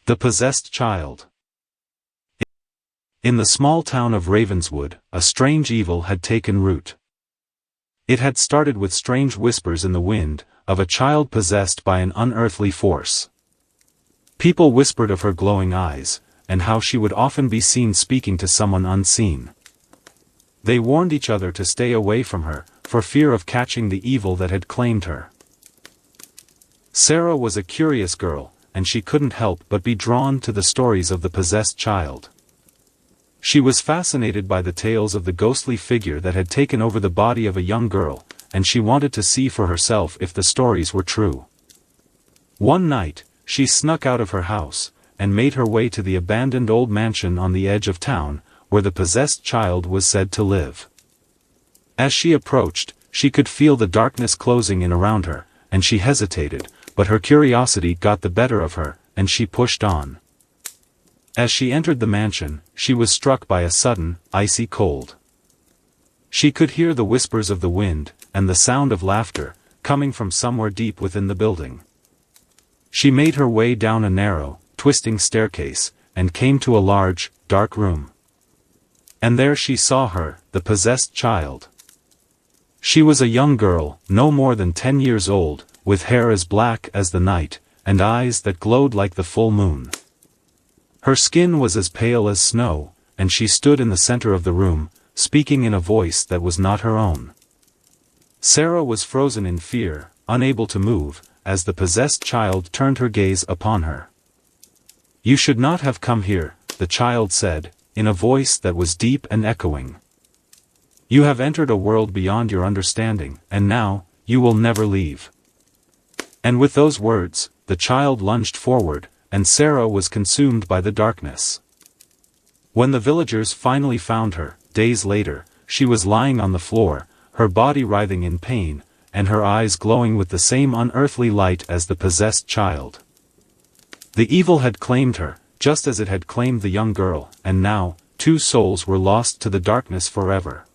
The Possessed Child. In the small town of Ravenswood, a strange evil had taken root. It had started with strange whispers in the wind, of a child possessed by an unearthly force. People whispered of her glowing eyes, and how she would often be seen speaking to someone unseen. They warned each other to stay away from her, for fear of catching the evil that had claimed her. Sarah was a curious girl, and she couldn't help but be drawn to the stories of the possessed child. She was fascinated by the tales of the ghostly figure that had taken over the body of a young girl, and she wanted to see for herself if the stories were true. One night, she snuck out of her house, and made her way to the abandoned old mansion on the edge of town, where the possessed child was said to live. As she approached, she could feel the darkness closing in around her, and she hesitated, but her curiosity got the better of her, and she pushed on. As she entered the mansion, she was struck by a sudden, icy cold. She could hear the whispers of the wind, and the sound of laughter, coming from somewhere deep within the building. She made her way down a narrow, twisting staircase, and came to a large, dark room. And there she saw her, the possessed child. She was a young girl, no more than 10 years old, with hair as black as the night, and eyes that glowed like the full moon. Her skin was as pale as snow, and she stood in the center of the room, speaking in a voice that was not her own. Sarah was frozen in fear, unable to move, as the possessed child turned her gaze upon her. "You should not have come here," the child said, in a voice that was deep and echoing. "You have entered a world beyond your understanding, and now, you will never leave." And with those words, the child lunged forward, and Sarah was consumed by the darkness. When the villagers finally found her, days later, she was lying on the floor, her body writhing in pain, and her eyes glowing with the same unearthly light as the possessed child. The evil had claimed her, just as it had claimed the young girl, and now, two souls were lost to the darkness forever.